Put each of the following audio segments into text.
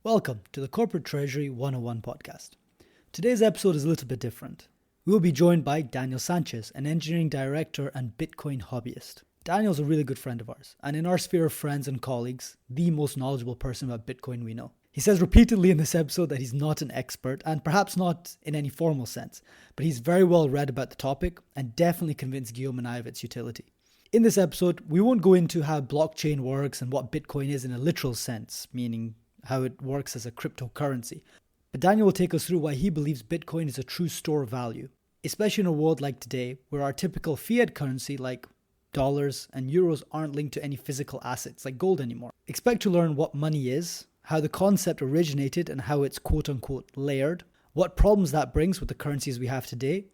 Welcome to the Corporate Treasury 101 podcast. Today's episode is a little bit different. We will be joined by Daniel Sanches, an engineering director and Bitcoin hobbyist. Daniel's a really good friend of ours, and in our sphere of friends and colleagues, the most knowledgeable person about Bitcoin we know. He says repeatedly in this episode that he's not an expert, and perhaps not in any formal sense, but he's very well read about the topic and definitely convinced Guillaume and I of its utility. In this episode, we won't go into how blockchain works and what Bitcoin is in a literal sense, meaning how it works as a cryptocurrency. But Daniel will take us through why he believes Bitcoin is a true store of value, especially in a world like today where our typical fiat currency like dollars and euros aren't linked to any physical assets like gold anymore. Expect to learn what money is, how the concept originated and how it's quote-unquote layered, what problems that brings with the currencies we have today,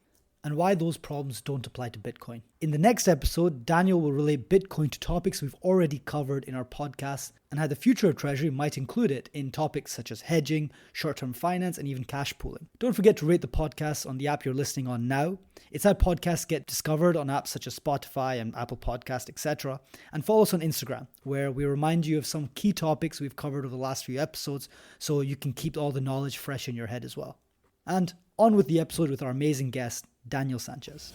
and why those problems don't apply to Bitcoin. In the next episode, Daniel will relate Bitcoin to topics we've already covered in our podcast and how the future of Treasury might include it in topics such as hedging, short-term finance, and even cash pooling. Don't forget to rate the podcast on the app you're listening on now. It's how podcasts get discovered on apps such as Spotify and Apple Podcast, etc. And follow us on Instagram, where we remind you of some key topics we've covered over the last few episodes, so you can keep all the knowledge fresh in your head as well. And on with the episode with our amazing guest, Daniel Sanches.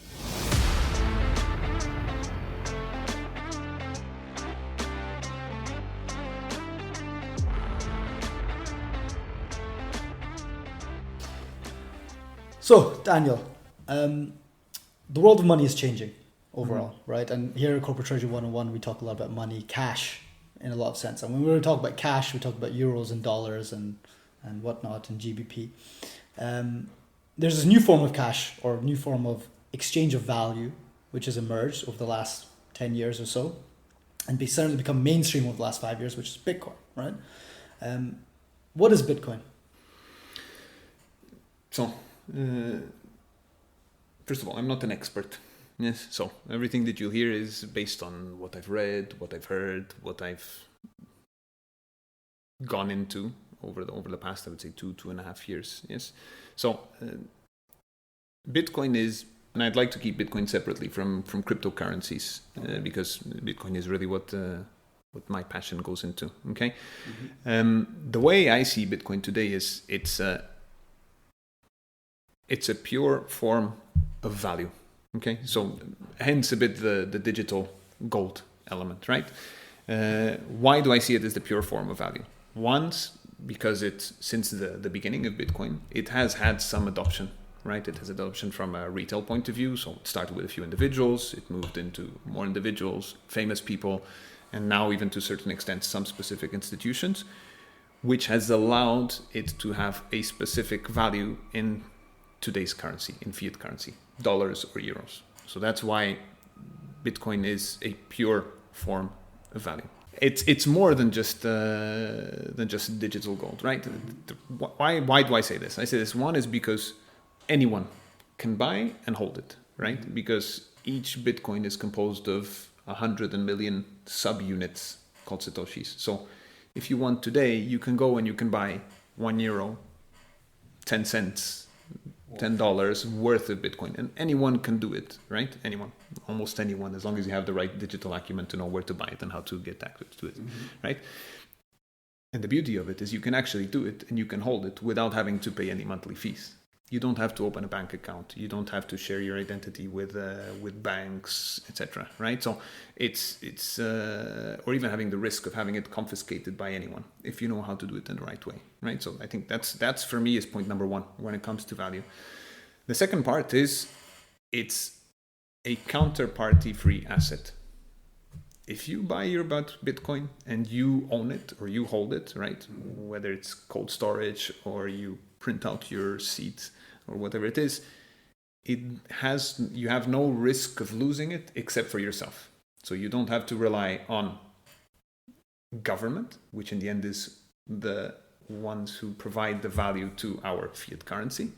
So, Daniel, the world of money is changing overall, right? And here at Corporate Treasury 101, we talk a lot about money, cash, in a lot of sense. And when we talk about cash, we talk about euros and dollars and whatnot and GBP. There's this new form of cash or new form of exchange of value, which has emerged over the last 10 years or so, and certainly become mainstream over the last 5 years, which is Bitcoin, right? What is Bitcoin? So, first of all, I'm not an expert. Yes, so everything that you'll hear is based on what I've read, what I've heard, what I've gone into over the past, I would say, 2.5 years. Yes, so Bitcoin is, and I'd like to keep Bitcoin separately from cryptocurrencies because Bitcoin is really what my passion goes into. Okay, the way I see Bitcoin today is it's a pure form of value. Okay, so hence a bit the digital gold element, right? Why do I see it as the pure form of value? Once, because since the beginning of Bitcoin, it has had some adoption, right? It has adoption from a retail point of view. So it started with a few individuals, it moved into more individuals, famous people, and now even to a certain extent, some specific institutions, which has allowed it to have a specific value in today's currency, in fiat currency, dollars or euros. So that's why Bitcoin is a pure form of value. It's more than just digital gold, right? Why do I say this? I say this, one is because anyone can buy and hold it, right? Because each Bitcoin is composed of 100 million subunits called satoshis. So if you want today, you can go and you can buy €1, 10 cents, $10 worth of Bitcoin, and anyone can do it, right? Anyone, almost anyone, as long as you have the right digital acumen to know where to buy it and how to get access to it, right? And the beauty of it is you can actually do it and you can hold it without having to pay any monthly fees. You don't have to open a bank account. You don't have to share your identity with banks, etc. Right? So it's or even having the risk of having it confiscated by anyone if you know how to do it in the right way. Right? So I think that's for me is point number one when it comes to value. The second part is it's a counterparty-free asset. If you buy your Bitcoin and you own it or you hold it, right? Whether it's cold storage or you print out your receipt or whatever it is, you have no risk of losing it except for yourself. So you don't have to rely on government, which in the end is the ones who provide the value to our fiat currency.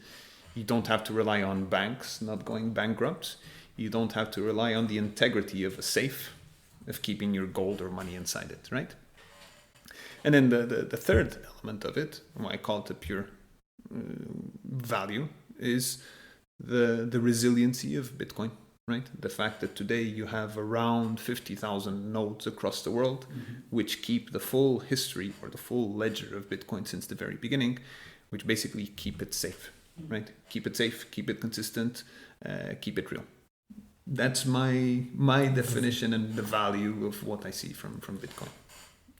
You don't have to rely on banks not going bankrupt. You don't have to rely on the integrity of a safe, of keeping your gold or money inside it, right? And then the third element of it, why I call it a pure value, is the resiliency of Bitcoin. right? The fact that today you have around 50,000 nodes across the world, which keep the full history or the full ledger of Bitcoin since the very beginning, which basically keep it safe, right? Keep it safe, keep it consistent, keep it real. That's my definition and the value of what I see from Bitcoin.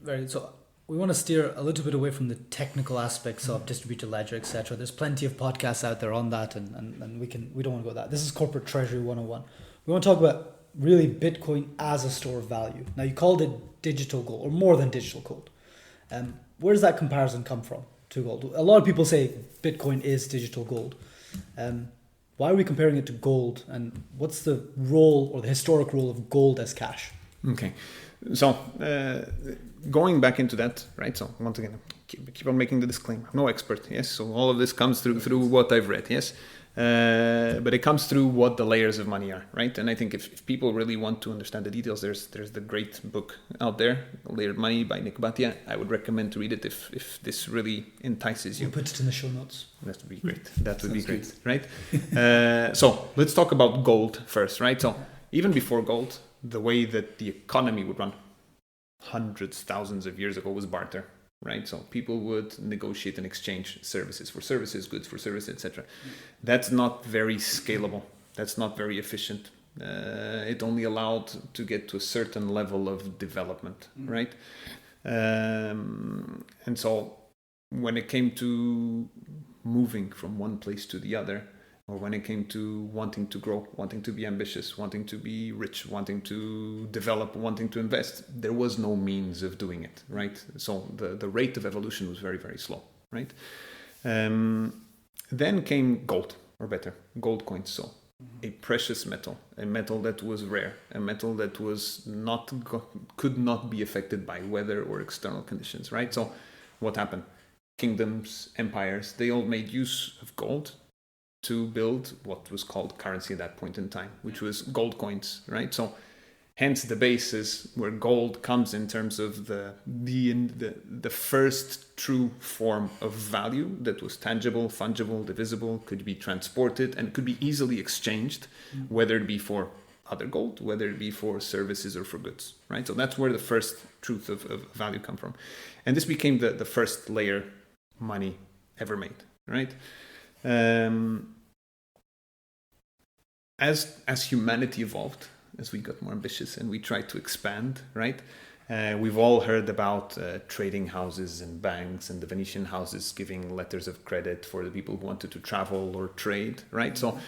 Right. So we want to steer a little bit away from the technical aspects of distributed ledger, etc. There's plenty of podcasts out there on that, and we don't want to go that. This is Corporate Treasury 101. We want to talk about really Bitcoin as a store of value. Now, you called it digital gold, or more than digital gold. Where does that comparison come from to gold? A lot of people say Bitcoin is digital gold. Why are we comparing it to gold, and what's the role or the historic role of gold as cash? Okay, so going back into that, right? So once again, keep on making the disclaimer. I'm no expert, yes. So all of this comes through what I've read, yes. But it comes through what the layers of money are, right? And I think if people really want to understand the details, there's the great book out there, Layered Money by Nick Bhatia. I would recommend to read it if this really entices you. We'll put it in the show notes. That would be great. That would be great, right? So let's talk about gold first, right? So even before gold, the way that the economy would run hundreds, thousands of years ago was barter. Right, so people would negotiate and exchange services for services, goods for services, etc. That's not very scalable. That's not very efficient. It only allowed to get to a certain level of development, right? And so when it came to moving from one place to the other, or when it came to wanting to grow, wanting to be ambitious, wanting to be rich, wanting to develop, wanting to invest, there was no means of doing it, right? So the rate of evolution was very, very slow, right? Then came gold, or better, gold coins. So a precious metal, a metal that was rare, a metal that was could not be affected by weather or external conditions, right? So what happened? Kingdoms, empires, they all made use of gold to build what was called currency at that point in time, which was gold coins, right? So hence the basis where gold comes in terms of the first true form of value that was tangible, fungible, divisible, could be transported, and could be easily exchanged, whether it be for other gold, whether it be for services or for goods, right? So that's where the first truth of value come from. And this became the first layer money ever made, right? As humanity evolved, as we got more ambitious and we tried to expand, right? We've all heard about trading houses and banks and the Venetian houses giving letters of credit for the people who wanted to travel or trade, right? So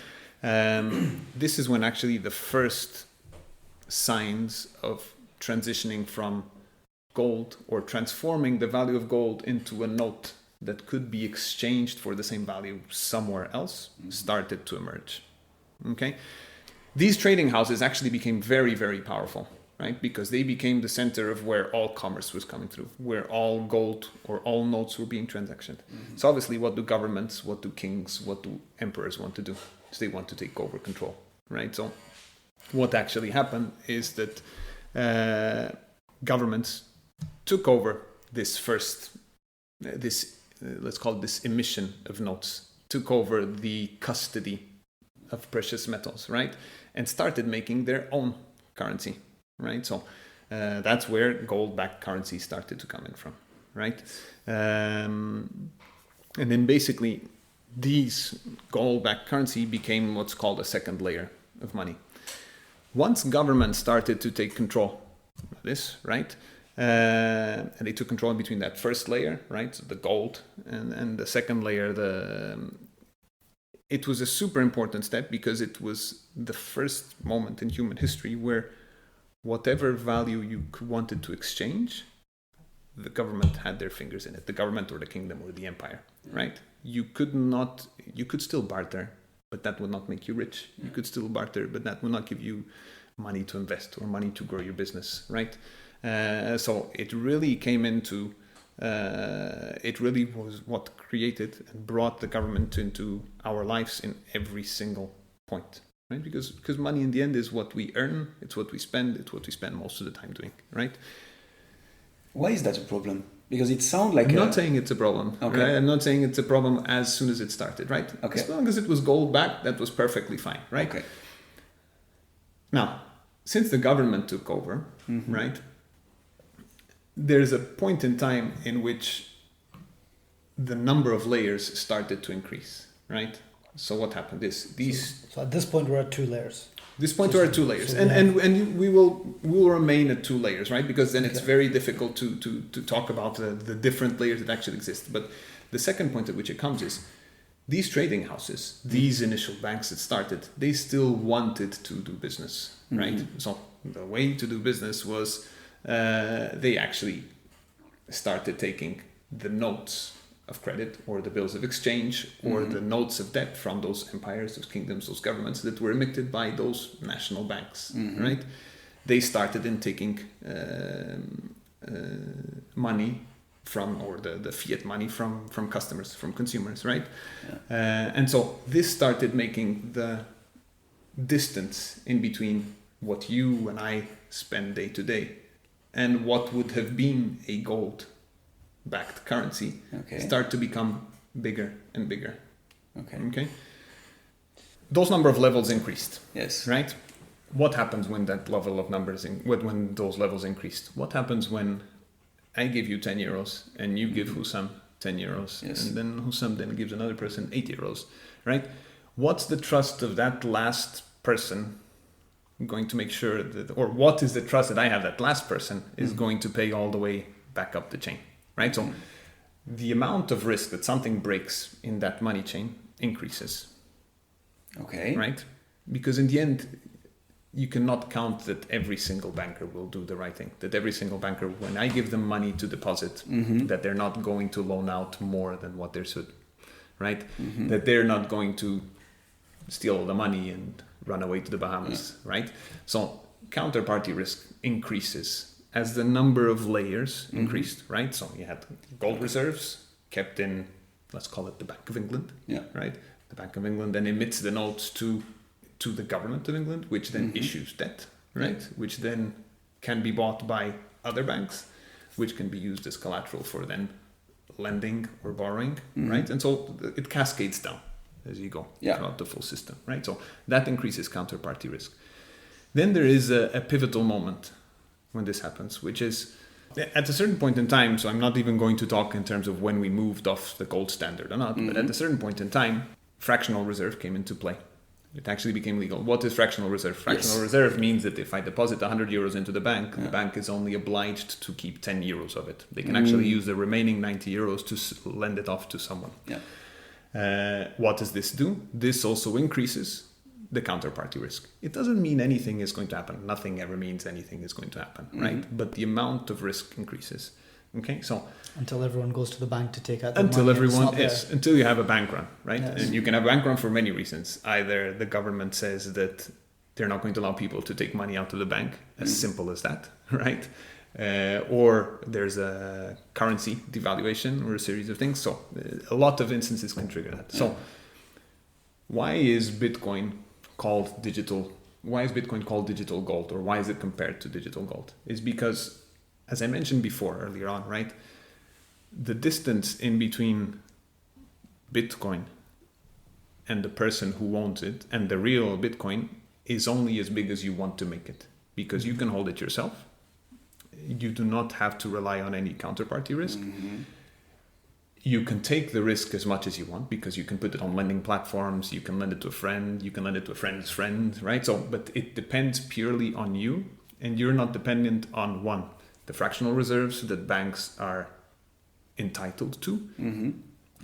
this is when actually the first signs of transitioning from gold or transforming the value of gold into a note that could be exchanged for the same value somewhere else started to emerge. Okay, these trading houses actually became very, very powerful, right? Because they became the center of where all commerce was coming through, where all gold or all notes were being transacted. So obviously, what do governments, what do kings, what do emperors want to do? So they want to take over control, right? So what actually happened is that governments took over this let's call it this emission of notes, took over the custody of precious metals, right? And started making their own currency, right? So that's where gold-backed currency started to come in from, right? And then basically these gold-backed currency became what's called a second layer of money. Once government started to take control of this, right? And they took control in between that first layer, right? So the gold, and the second layer, it was a super important step because it was the first moment in human history where whatever value you wanted to exchange, the government had their fingers in it, the government or the kingdom or the empire, right? You could still barter, but that would not make you rich. You could still barter, but that would not give you money to invest or money to grow your business, right? So it really came into it really was what created and brought the government into our lives in every single point, right? Because money in the end is what we earn, it's what we spend, it's what we spend most of the time doing, right? Why is that a problem? Because it sounds like I'm not saying it's a problem. Okay. Right? I'm not saying it's a problem as soon as it started, right? Okay. As long as it was gold backed, that was perfectly fine, right? Okay. Now, since the government took over, right, there's a point in time in which the number of layers started to increase, right? So what happened is So at this point, we're at 2 layers. This point there are 2 layers, and we will remain at 2 layers, right? Because then it's very difficult to talk about the different layers that actually exist. But the second point at which it comes is these trading houses, these initial banks that started, they still wanted to do business, right? So the way to do business was they actually started taking the notes of credit or the bills of exchange or the notes of debt from those empires, those kingdoms, those governments that were emitted by those national banks, right? They started in taking money from, or the fiat money from customers, from consumers, right? And so this started making the distance in between what you and I spend day to day and what would have been a gold-backed currency start to become bigger and bigger. Okay. Those number of levels increased. Yes. Right. What happens when that level of numbers when those levels increased? What happens when I give you 10 euros and you give Hussam 10 euros, and then Hussam then gives another person 8 euros, right? What's the trust of that last person going to make sure that, or what is the trust that I have that last person is going to pay all the way back up the chain, right? So the amount of risk that something breaks in that money chain increases. Okay. Right? Because in the end, you cannot count that every single banker will do the right thing. That every single banker, when I give them money to deposit, that they're not going to loan out more than what they should, right? That they're not going to steal all the money and run away to the Bahamas, right? So counterparty risk increases as the number of layers increased, right? So you had gold reserves kept in, let's call it the Bank of England, right? The Bank of England then emits the notes to the government of England, which then issues debt, right? Which then can be bought by other banks, which can be used as collateral for then lending or borrowing, right? And so it cascades down as you go throughout the full system, right? So that increases counterparty risk. Then there is a pivotal moment when this happens, which is at a certain point in time, so I'm not even going to talk in terms of when we moved off the gold standard or not, but at a certain point in time, fractional reserve came into play. It actually became legal. What is fractional reserve? Fractional reserve means that if I deposit 100 euros into the bank is only obliged to keep 10 euros of it. They can actually use the remaining 90 euros to lend it off to someone. What does this do? This also increases the counterparty risk. It doesn't mean anything is going to happen. Nothing ever means anything is going to happen, right? But the amount of risk increases. Okay, so until everyone goes to the bank to take out the until money, everyone until you have a bank run, right? Yes. And you can have a bank run for many reasons. Either the government says that they're not going to allow people to take money out of the bank, as simple as that, right? Or there's a currency devaluation or a series of things. So a lot of instances can trigger that. So why is Bitcoin called digital? Why is Bitcoin called digital gold, or why is it compared to digital gold? Is because, as I mentioned before earlier on, right, the distance in between Bitcoin and the person who owns it and the real Bitcoin is only as big as you want to make it, because you can hold it yourself. You do not have to rely on any counterparty risk. You can take the risk as much as you want, because you can put it on lending platforms, you can lend it to a friend, you can lend it to a friend's friend, right? So, but it depends purely on you, and you're not dependent on the fractional reserves that banks are entitled to.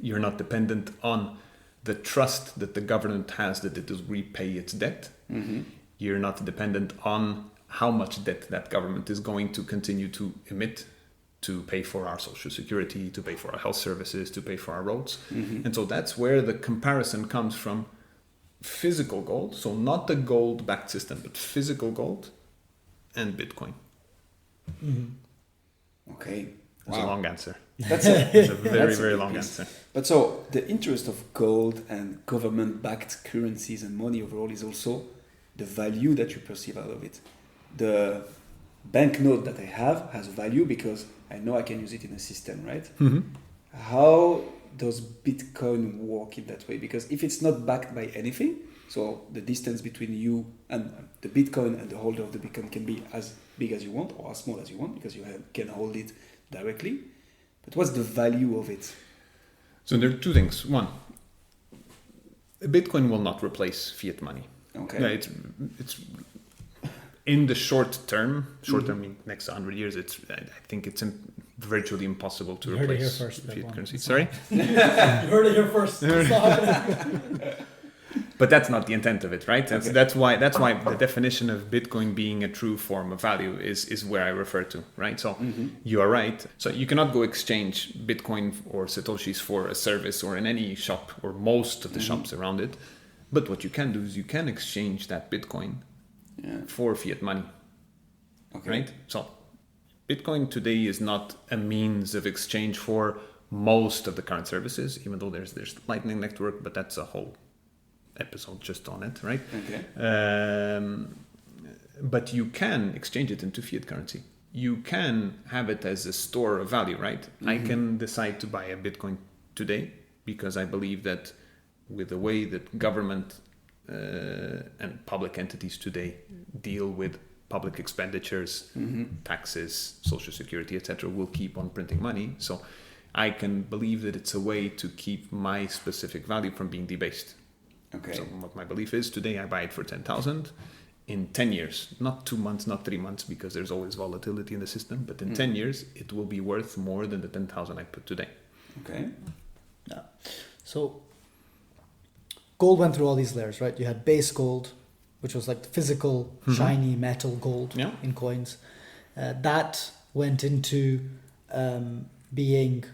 You're not dependent on the trust that the government has that it will repay its debt. You're not dependent on how much debt that government is going to continue to emit to pay for our social security, to pay for our health services, to pay for our roads. And so that's where the comparison comes from physical gold, so not the gold-backed system, but physical gold and Bitcoin. Okay. That's a long answer. That's It's a very, very long answer. But so the interest of gold and government-backed currencies and money overall is also the value that you perceive out of it. The banknote that I have has value because I know I can use it in a system, right? How does Bitcoin work in that way? Because if it's not backed by anything, So the distance between you and the Bitcoin and the holder of the Bitcoin can be as big as you want or as small as you want because you can hold it directly. But what's the value of it? So there are two things. One, Bitcoin will not replace fiat money. Okay. Yeah, it's in the short term mean next 100 years. I think it's virtually impossible to You heard it here replace first, fiat everyone. currency. Sorry, You heard it here first. It's not happening. but that's not the intent of it, right? Okay. That's why the definition of Bitcoin being a true form of value is where I refer to, right? So you are right. So you cannot go exchange Bitcoin or Satoshis for a service or in any shop or most of the shops around it. But what you can do is you can exchange that Bitcoin for fiat money, right? So Bitcoin today is not a means of exchange for most of the current services, even though there's Lightning Network, but that's a whole episode just on it, right? Okay. But you can exchange it into fiat currency. You can have it as a store of value, right? I can decide to buy a Bitcoin today because I believe that with the way that government and public entities today deal with public expenditures, taxes, social security, etc., will keep on printing money. So I can believe that it's a way to keep my specific value from being debased. Okay. So what my belief is today, I buy it for 10,000. In 10 years, not 2 months, not 3 months, because there's always volatility in the system, but in 10 years, it will be worth more than the 10,000 I put today. Okay. Yeah. So gold went through all these layers, right? You had base gold, which was like the physical, shiny metal gold in coins. That went into being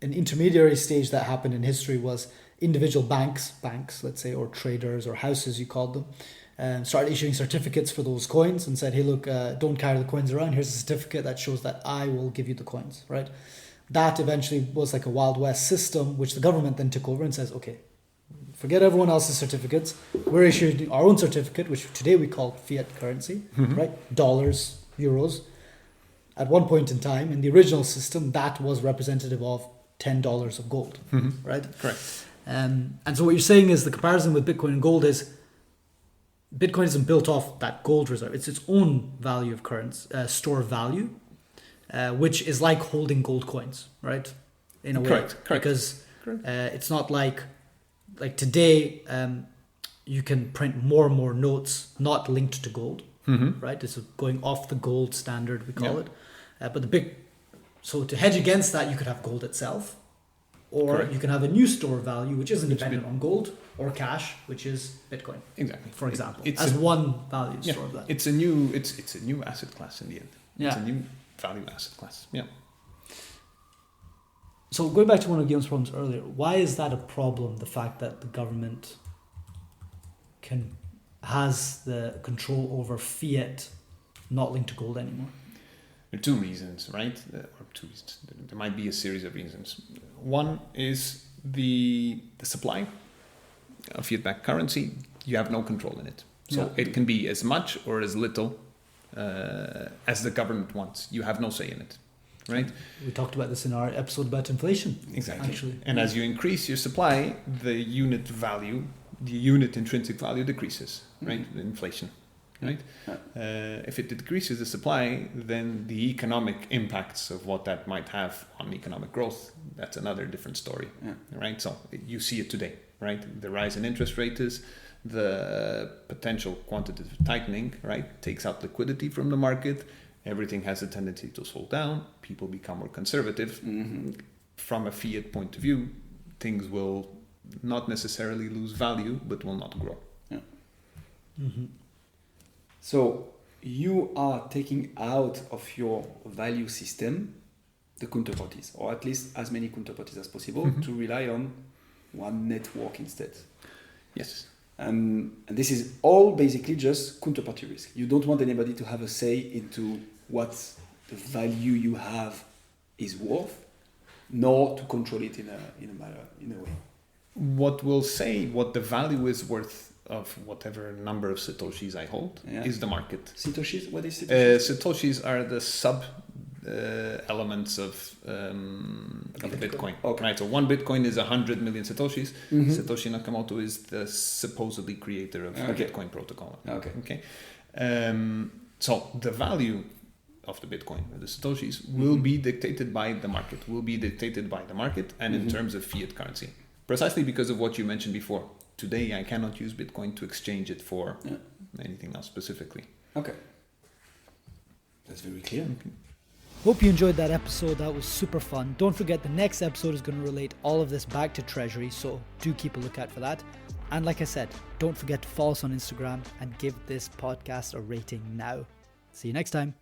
an intermediary stage that happened in history was individual banks, let's say, or traders or houses, you called them, started issuing certificates for those coins and said, hey, look, don't carry the coins around. Here's a certificate that shows that I will give you the coins, right? That eventually was like a Wild West system, which the government then took over and says, okay, forget everyone else's certificates. We're issuing our own certificate, which today we call fiat currency, right? Dollars, euros. At one point in time, in the original system, that was representative of $10 of gold, right? Correct. And so what you're saying is the comparison with Bitcoin and gold is Bitcoin isn't built off that gold reserve. It's its own value of currency, store of value, which is like holding gold coins, right? In a way. Correct. Because it's not like today you can print more and more notes not linked to gold, right? It's going off the gold standard, we call it. But so to hedge against that, you could have gold itself, or you can have a new store of value, which isn't dependent on gold, or cash, which is Bitcoin. Exactly. For example, It's as a- one value store of that. It's a new asset class in the end. It's Yeah. a new value asset class. Yeah. So going back to one of Guillaume's problems earlier, why is that a problem? The fact that the government has the control over fiat not linked to gold anymore? There are two reasons, right? Or two reasons. There might be a series of reasons. One is the supply of fiat-backed currency. You have no control in it. So it can be as much or as little as the government wants. You have no say in it, right? We talked about this in our episode about inflation. Exactly. Actually. And as you increase your supply, the unit value, the unit intrinsic value decreases, right? The inflation, right? If it decreases the supply, then the economic impacts of what that might have on economic growth, that's another different story, right? So you see it today, right? The rise in interest rate is the potential quantitative tightening, right? Takes out liquidity from the market. Everything has a tendency to slow down. People become more conservative. From a fiat point of view, things will not necessarily lose value, but will not grow. So you are taking out of your value system the counterparties, or at least as many counterparties as possible, to rely on one network instead. Yes. And this is all basically just counterparty risk. You don't want anybody to have a say into what the value you have is worth, nor to control it in a way. What will say what the value is worth of whatever number of satoshis I hold is the market. Satoshis? What is Satoshis? Satoshis are the elements of the Bitcoin. Okay. Right. So one Bitcoin is 100 million satoshis. Satoshi Nakamoto is the supposedly creator of the Bitcoin protocol. Okay. So the value of the Bitcoin, the satoshis, will be dictated by the market. And in terms of fiat currency, precisely because of what you mentioned before. Today, I cannot use Bitcoin to exchange it for anything else specifically. Okay. That's very clear. Hope you enjoyed that episode. That was super fun. Don't forget the next episode is going to relate all of this back to Treasury, so do keep a lookout for that. And like I said, don't forget to follow us on Instagram and give this podcast a rating now. See you next time.